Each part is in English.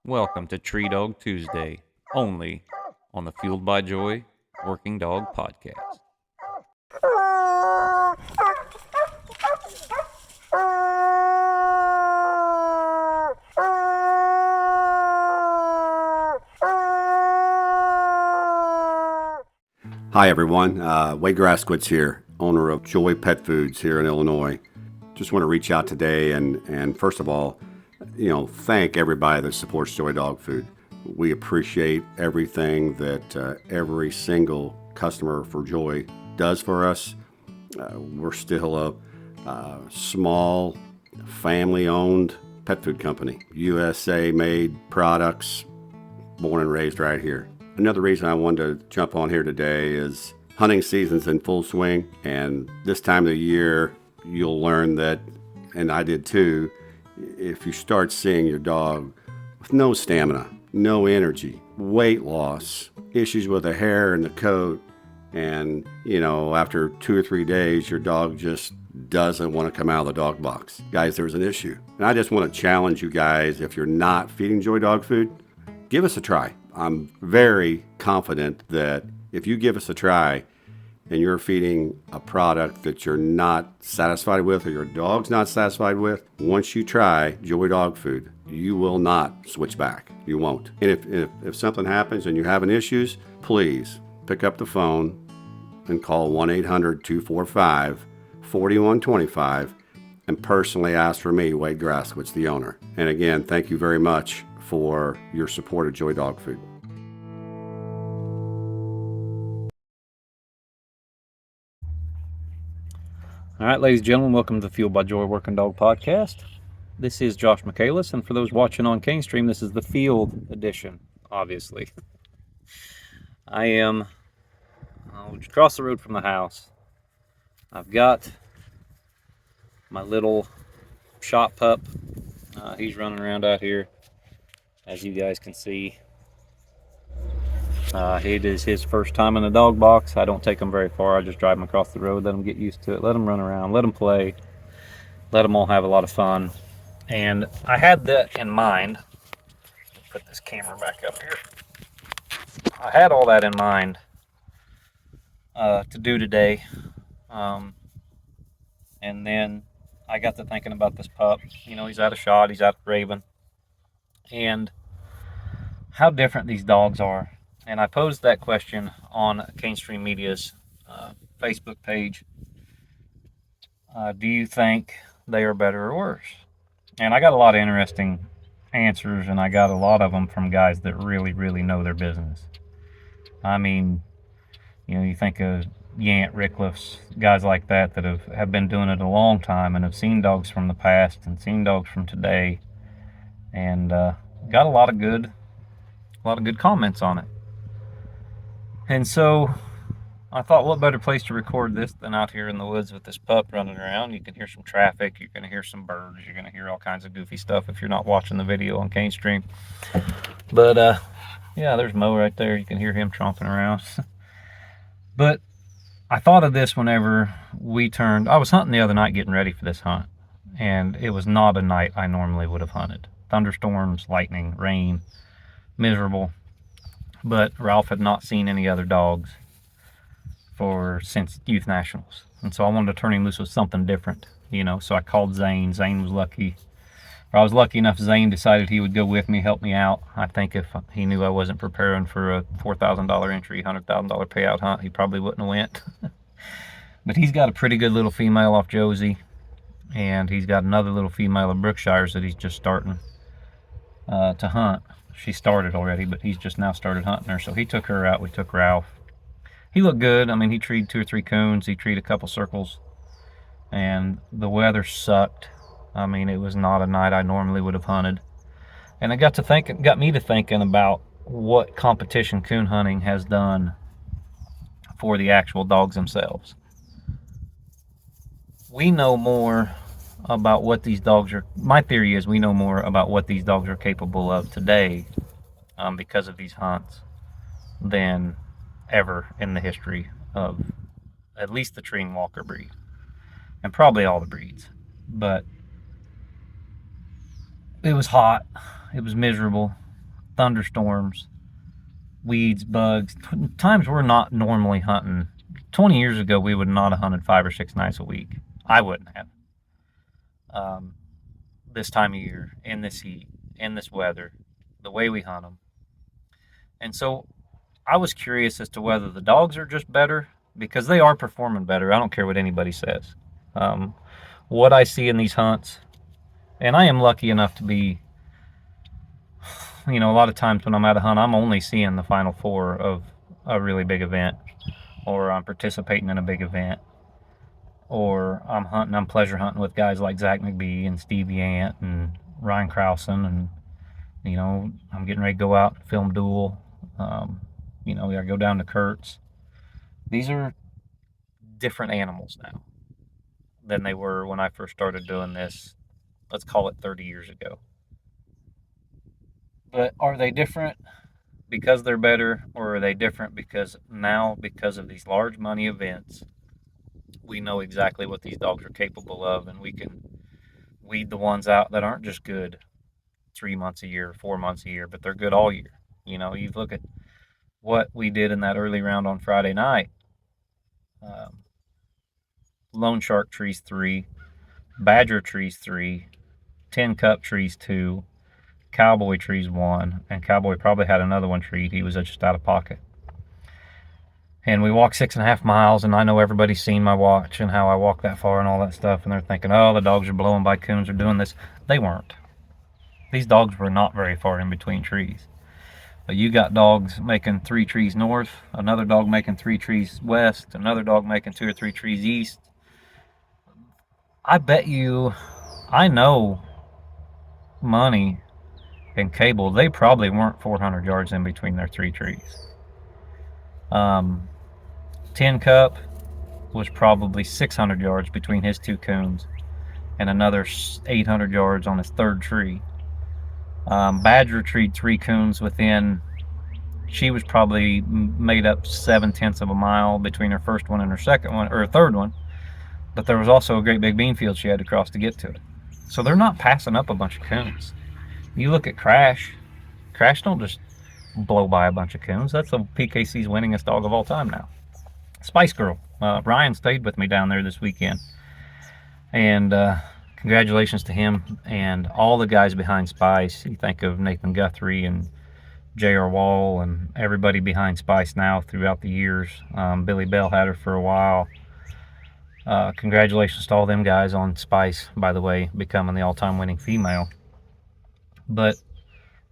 Welcome to Tree Dog Tuesday, only on the Fueled by Joy Working Dog Podcast. Hi everyone, Wade Graskowitz here, owner of Joy Pet Foods here in Illinois. Just want to reach out today and first of all, thank everybody that supports Joy Dog Food. We appreciate everything that every single customer for Joy does for us. We're still a small, family-owned pet food company, USA-made products, born and raised right here. Another reason I wanted to jump on here today is hunting season's in full swing, and this time of the year, you'll learn that, and I did too, if you start seeing your dog with no stamina, no energy, weight loss, issues with the hair and the coat, and after 2 or 3 days, your dog just doesn't want to come out of the dog box. Guys, there's an issue. And I just want to challenge you guys, if you're not feeding Joy Dog Food, give us a try. I'm very confident that if you give us a try and you're feeding a product that you're not satisfied with or your dog's not satisfied with, once you try Joy Dog Food, you will not switch back. You won't. And if something happens and you're having issues, please pick up the phone and call 1-800-245-4125 and personally ask for me, Wade Graskowitz, the owner. And again, thank you very much for your support of Joy Dog Food. All right, ladies and gentlemen, welcome to the Fueled by Joy Working Dog Podcast. This is Josh Michaelis, and for those watching on King Stream, this is the Field Edition, obviously. I am across the road from the house. I've got my little shop pup. He's running around out here, as you guys can see. It is his first time in the dog box. I don't take him very far. I just drive him across the road, let him get used to it, let him run around, let him play, let them all have a lot of fun. And I had that in mind. Put this camera back up here. I had all that in mind to do today. And then I got to thinking about this pup. He's out of shot, he's out of Raven. And how different these dogs are. And I posed that question on Cane Stream Media's Facebook page. Do you think they are better or worse? And I got a lot of interesting answers, and I got a lot of them from guys that really, really know their business. I mean, you think of Yant, Rickliffs, guys like that have been doing it a long time and have seen dogs from the past and seen dogs from today, and got a lot of good comments on it. And so I thought, what better place to record this than out here in the woods with this pup running around. You can hear some traffic, you're going to hear some birds, you're going to hear all kinds of goofy stuff if you're not watching the video on Cane Stream. But yeah, there's Mo right there. You can hear him tromping around. But I thought of this whenever I was hunting the other night getting ready for this hunt. And it was not a night I normally would have hunted. Thunderstorms, lightning, rain, miserable. But Ralph had not seen any other dogs since Youth Nationals. And so I wanted to turn him loose with something different, So I called Zane. Zane was lucky. I was lucky enough Zane decided he would go with me, help me out. I think if he knew I wasn't preparing for a $4,000 entry, $100,000 payout hunt, he probably wouldn't have went. But he's got a pretty good little female off Josie. And he's got another little female of Brookshires that he's just starting to hunt. She started already, but he's just now started hunting her. So he took her out. We took Ralph. He looked good. I mean, he treed 2 or 3 coons. He treed a couple circles. And the weather sucked. I mean, it was not a night I normally would have hunted. And it got me to thinking about what competition coon hunting has done for the actual dogs themselves. We know more about what these dogs are. My theory is we know more about what these dogs are capable of today because of these hunts than ever in the history of at least the Treeing Walker breed, and probably all the breeds. But it was hot, it was miserable, thunderstorms, weeds, bugs, times we're not normally hunting. 20 years ago, we would not have hunted 5 or 6 nights a week. I wouldn't have. This time of year, in this heat, in this weather, the way we hunt them. And so I was curious as to whether the dogs are just better, because they are performing better. I don't care what anybody says. What I see in these hunts, and I am lucky enough to be, a lot of times when I'm at a hunt, I'm only seeing the final four of a really big event, or I'm participating in a big event, or I'm pleasure hunting with guys like Zach McBee and Stevie Ant and Ryan Krausen, and I'm getting ready to go out and film duel. We gotta go down to Kurt's. These are different animals now than they were when I first started doing this. Let's call it 30 years ago. But are they different because they're better, or are they different because now, because of these large money events, we know exactly what these dogs are capable of, and we can weed the ones out that aren't just good 3 months a year, 4 months a year, but they're good all year. You look at what we did in that early round on Friday night. Lone Shark trees 3, Badger trees 3, Tin Cup trees 2, Cowboy trees 1, and Cowboy probably had another one treed. He was just out of pocket. And we walked 6.5 miles, and I know everybody's seen my watch and how I walk that far and all that stuff, and they're thinking, oh, the dogs are blowing by coons or doing this. They weren't. These dogs were not very far in between trees. But you got dogs making 3 trees north, another dog making 3 trees west, another dog making 2 or 3 trees east. I bet you, I know Money and Cable, they probably weren't 400 yards in between their 3 trees. Tin Cup was probably 600 yards between his 2 coons, and another 800 yards on his 3rd tree. Badger treed 3 coons within, she was probably made up 7/10 of a mile between her first one and her second one, or her 3rd one, but there was also a great big bean field she had to cross to get to it. So they're not passing up a bunch of coons. You look at Crash don't just blow by a bunch of coons. That's the PKC's winningest dog of all time now. Spice Girl, Ryan stayed with me down there this weekend, and congratulations to him and all the guys behind Spice. You think of Nathan Guthrie and J.R. Wall and everybody behind Spice now throughout the years. Billy Bell had her for a while. Congratulations to all them guys on Spice, by the way, becoming the all-time winning female. But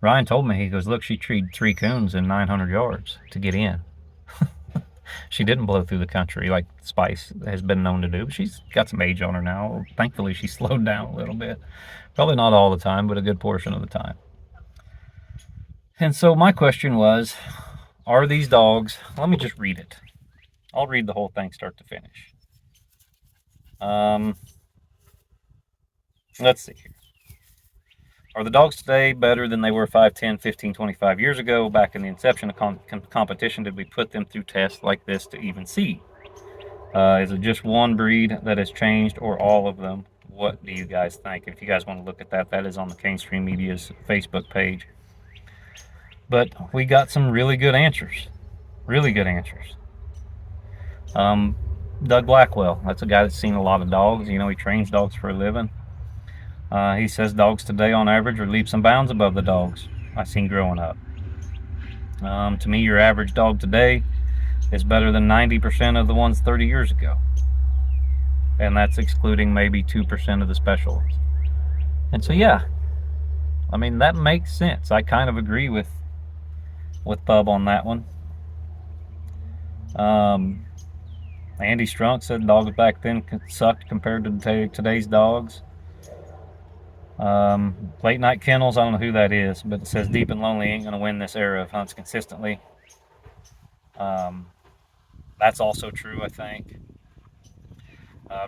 Ryan told me, he goes, look, she treed 3 coons in 900 yards to get in. She didn't blow through the country like Spice has been known to do. She's got some age on her now. Thankfully, she slowed down a little bit. Probably not all the time, but a good portion of the time. And so my question was, are these dogs, let me just read it. I'll read the whole thing start to finish. Let's see here. Are the dogs today better than they were 5, 10, 15, 25 years ago? Back in the inception of competition, did we put them through tests like this to even see? Is it just one breed that has changed, or all of them? What do you guys think? If you guys want to look at that, that is on the Cane Stream Media's Facebook page. But we got some really good answers. Really good answers. Doug Blackwell, that's a guy that's seen a lot of dogs. He trains dogs for a living. He says dogs today on average are leaps and bounds above the dogs I've seen growing up. To me, your average dog today is better than 90% of the ones 30 years ago. And that's excluding maybe 2% of the special ones. And so, yeah, I mean, that makes sense. I kind of agree with Bub on that one. Andy Strunk said dogs back then sucked compared to today's dogs. Late Night Kennels, I don't know who that is, but it says Deep and Lonely ain't going to win this era of hunts consistently. That's also true, I think.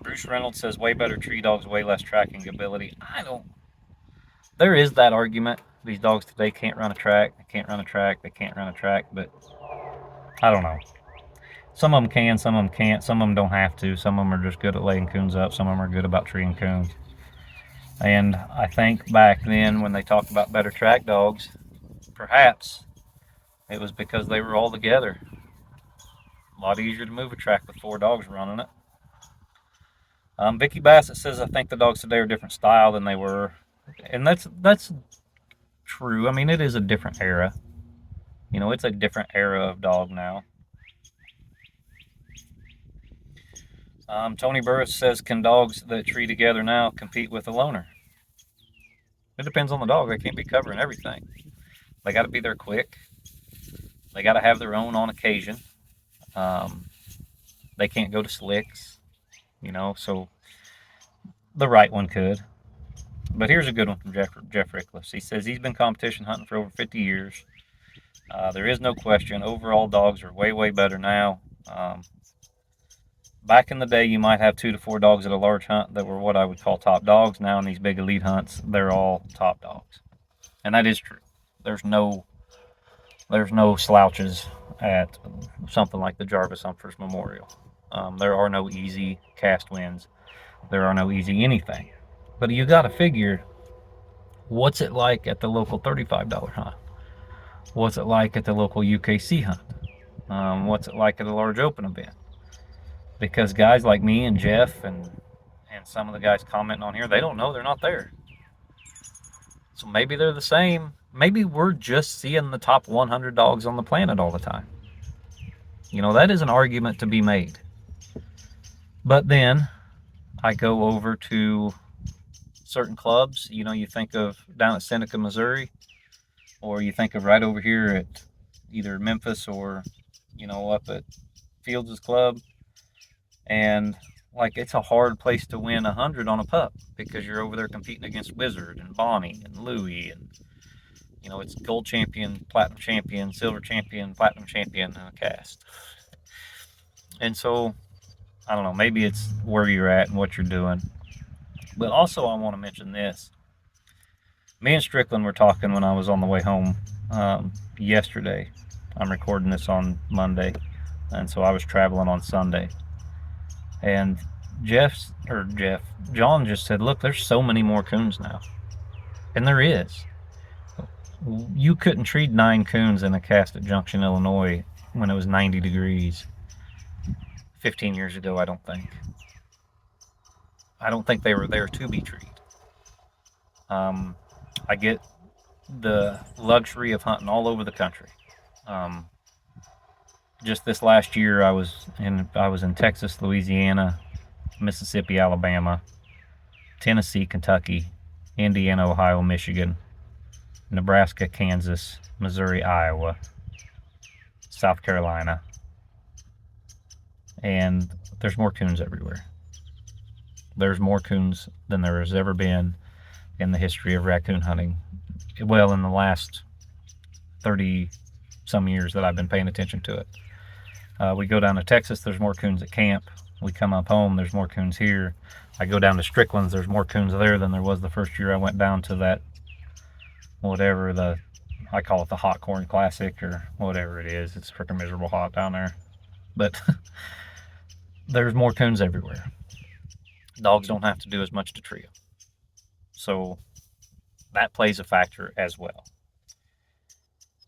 Bruce Reynolds says way better tree dogs, way less tracking ability. There is that argument. These dogs today can't run a track, they can't run a track, but I don't know. Some of them can, some of them can't, some of them don't have to, some of them are just good at laying coons up, some of them are good about treeing coons. And I think back then when they talked about better track dogs, perhaps it was because they were all together. A lot easier to move a track with 4 dogs running it. Vicky Bassett says, I think the dogs today are a different style than they were. And that's true. I mean, it is a different era. You know, it's a different era of dog now. Tony Burris says, can dogs that tree together now compete with a loner? It depends on the dog. They can't be covering everything. They got to be there quick. They got to have their own on occasion. They can't go to slicks, you know, so the right one could. But here's a good one from Jeff Rickless. He says he's been competition hunting for over 50 years. There is no question. Overall, dogs are way, way better now. Back in the day, you might have 2 to 4 dogs at a large hunt that were what I would call top dogs. Now in these big elite hunts, they're all top dogs. And that is true. There's no slouches at something like the Jarvis Humphreys Memorial. There are no easy cast wins. There are no easy anything. But you got to figure, what's it like at the local $35 hunt? What's it like at the local UKC hunt? What's it like at a large open event? Because guys like me and Jeff and some of the guys commenting on here, they don't know, they're not there. So maybe they're the same. Maybe we're just seeing the top 100 dogs on the planet all the time. You know, that is an argument to be made. But then I go over to certain clubs. You know, you think of down at Seneca, Missouri, or you think of right over here at either Memphis or, you know, up at Fields' club. And like, it's a hard place to win 100 on a pup because you're over there competing against Wizard and Bonnie and Louie, and you know, it's gold champion, platinum champion, silver champion, platinum champion in a cast. And so I don't know, maybe it's where you're at and what you're doing. But also I want to mention this. Me and Strickland were talking when I was on the way home yesterday. I'm recording this on Monday, and so I was traveling on Sunday. And John just said, look, there's so many more coons now. And there is. You couldn't treat 9 coons in a cast at Junction, Illinois when it was 90 degrees 15 years ago, I don't think. I don't think they were there to be treated. I get the luxury of hunting all over the country. Just this last year, I was in Texas, Louisiana, Mississippi, Alabama, Tennessee, Kentucky, Indiana, Ohio, Michigan, Nebraska, Kansas, Missouri, Iowa, South Carolina, and there's more coons everywhere. There's more coons than there has ever been in the history of raccoon hunting. Well, in the last 30 some years that I've been paying attention to it. We go down to Texas, there's more coons at camp. We come up home, there's more coons here. I go down to Strickland's, there's more coons there than there was the first year I went down to that, whatever, I call it the Hot Corn Classic or whatever it is. It's freaking miserable hot down there. But there's more coons everywhere. Dogs don't have to do as much to tree them. So that plays a factor as well.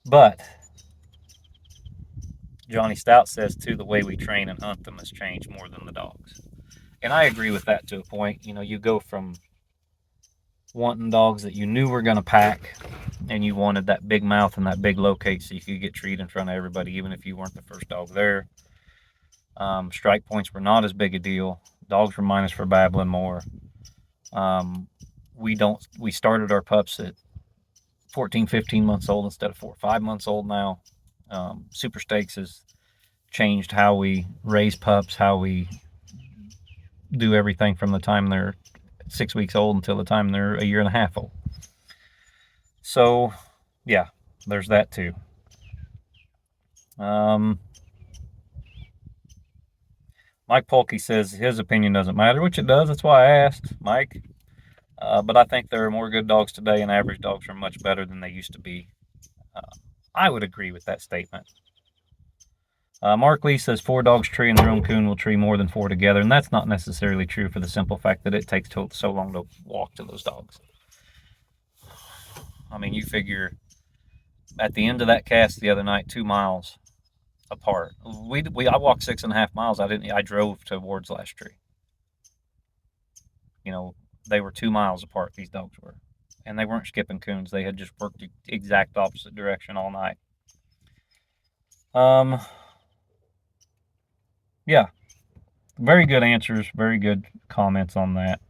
But Johnny Stout says, too, the way we train and hunt them has changed more than the dogs. And I agree with that to a point. You know, you go from wanting dogs that you knew were going to pack, and you wanted that big mouth and that big locate so you could get treed in front of everybody, even if you weren't the first dog there. Strike points were not as big a deal. Dogs were minus for babbling more. We started our pups at 14, 15 months old instead of 4 or 5 months old now. Super Stakes has changed how we raise pups, how we do everything from the time they're 6 weeks old until the time they're a year and a half old. So, yeah, there's that too. Mike Polkey says his opinion doesn't matter, which it does. That's why I asked, Mike. But I think there are more good dogs today, and average dogs are much better than they used to be. I would agree with that statement. Mark Lee says 4 dogs treeing their own coon will tree more than 4 together, and that's not necessarily true for the simple fact that it takes so long to walk to those dogs. I mean, you figure at the end of that cast the other night, 2 miles apart. I walked 6.5 miles. I drove towards last tree. You know, they were 2 miles apart, these dogs were. And they weren't skipping coons. They had just worked the exact opposite direction all night. Yeah, very good answers, very good comments on that.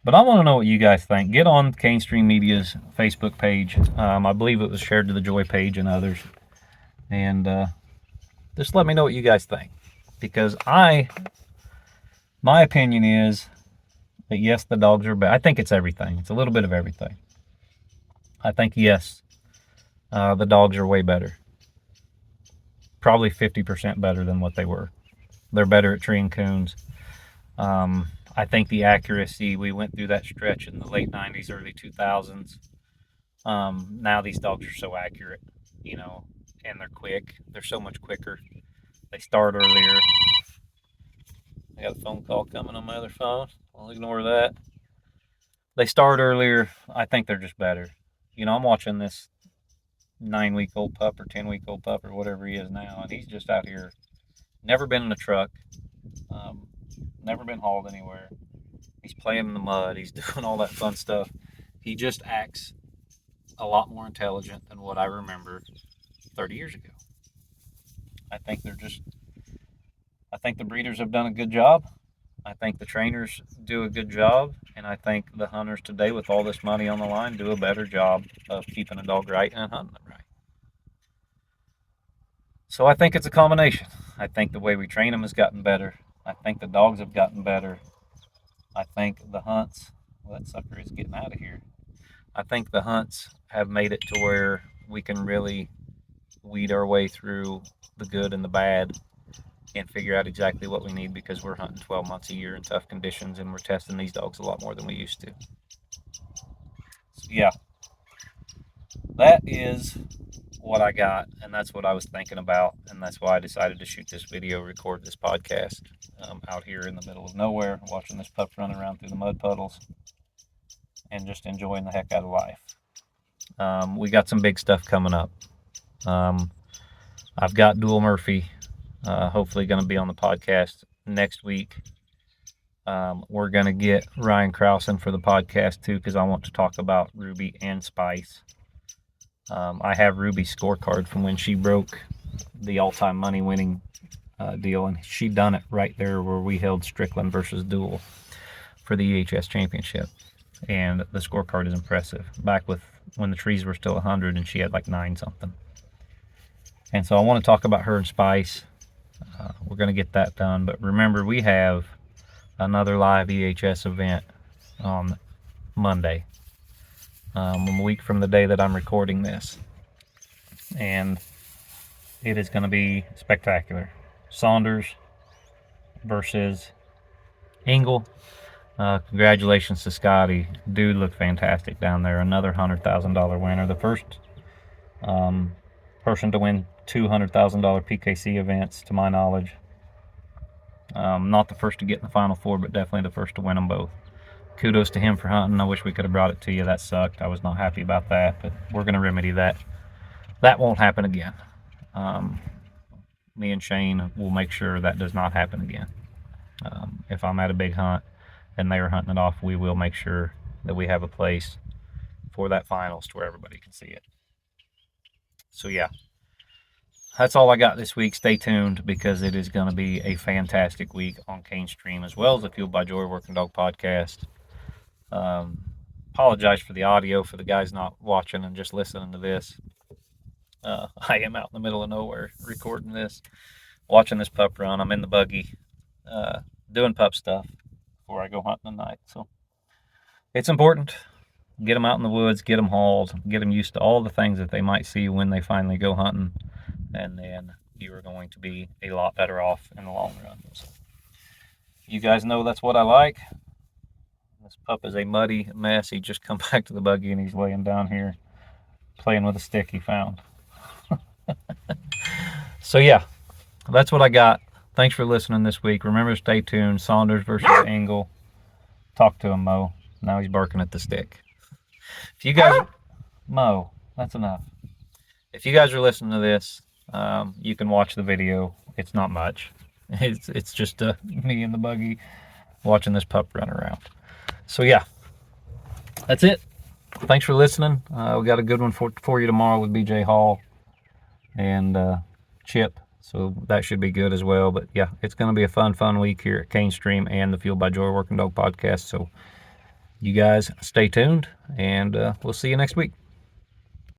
But I want to know what you guys think. Get on Cane Stream Media's Facebook page. I believe it was shared to the Joy page and others. And just let me know what you guys think. Because my opinion is that yes, the dogs are bad. I think it's everything. It's a little bit of everything. I think yes, the dogs are way better. Probably 50% better than what they were. They're better at treeing coons. I think the accuracy, we went through that stretch in the late 90s, early 2000s. Now these dogs are so accurate, you know, and they're quick. They're so much quicker. They start earlier. I got a phone call coming on my other phone. I'll ignore that. They start earlier. I think they're just better. You know, I'm watching this 9-week-old pup or 10-week-old pup or whatever he is now, and he's just out here, never been in a truck, never been hauled anywhere. He's playing in the mud. He's doing all that fun stuff. He just acts a lot more intelligent than what I remember 30 years ago. I think the breeders have done a good job. I think the trainers do a good job. And I think the hunters today, with all this money on the line, do a better job of keeping a dog right and hunting them right. So I think it's a combination. I think the way we train them has gotten better. I think the dogs have gotten better. I think the hunts, well, that sucker is getting out of here. I think the hunts have made it to where we can really weed our way through the good and the bad and figure out exactly what we need, because we're hunting 12 months a year in tough conditions and we're testing these dogs a lot more than we used to. So yeah, that is what I got, and that's what I was thinking about, and that's why I decided to shoot this video, record this podcast out here in the middle of nowhere, watching this pup run around through the mud puddles and just enjoying the heck out of life. We got some big stuff coming up. I've got Dual Murphy hopefully going to be on the podcast next week. We're going to get Ryan Krausen for the podcast too, because I want to talk about Ruby and Spice. I have Ruby's scorecard from when she broke the all-time money-winning deal, and she done it right there where we held Strickland versus Dual for the EHS championship. And the scorecard is impressive. Back with when the trees were still 100 and she had like 9 something. And so I want to talk about her and Spice. We're going to get that done. But remember, we have another live EHS event on Monday, a week from the day that I'm recording this. And it is going to be spectacular. Saunders versus Engel. Congratulations to Scotty. Dude looked fantastic down there. Another $100,000 winner. The first person to win two $100,000 PKC events, to my knowledge. Not the first to get in the Final Four, but definitely the first to win them both. Kudos to him for hunting. I wish we could have brought it to you. That sucked. I was not happy about that, but we're going to remedy that. That won't happen again. Me and Shane will make sure that does not happen again. If I'm at a big hunt and they are hunting it off, we will make sure that we have a place for that finals to where everybody can see it. So yeah, that's all I got this week. Stay tuned, because it is going to be a fantastic week on Cane Stream, as well as the Fueled by Joy Working Dog podcast. Apologize for the audio for the guys not watching and just listening to this. I am out in the middle of nowhere recording this, watching this pup run. I'm in the buggy, doing pup stuff before I go hunting tonight. So it's important. Get them out in the woods, get them hauled, get them used to all the things that they might see when they finally go hunting, and then you are going to be a lot better off in the long run. So you guys know that's what I like. This pup is a muddy mess. He just come back to the buggy and he's laying down here playing with a stick he found. So yeah, that's what I got. Thanks for listening this week. Remember to stay tuned. Saunders versus Engel. Talk to him, Mo. Now he's barking at the stick. If you guys... Mo, that's enough. if you guys are listening to this, you can watch the video. It's not much. It's just me in the buggy watching this pup run around. So yeah, that's it. Thanks for listening. We got a good one for you tomorrow with BJ Hall and Chip. So that should be good as well. But yeah, it's going to be a fun week here at Cane Stream and the Fueled by Joy Working Dog podcast. So you guys stay tuned, and we'll see you next week.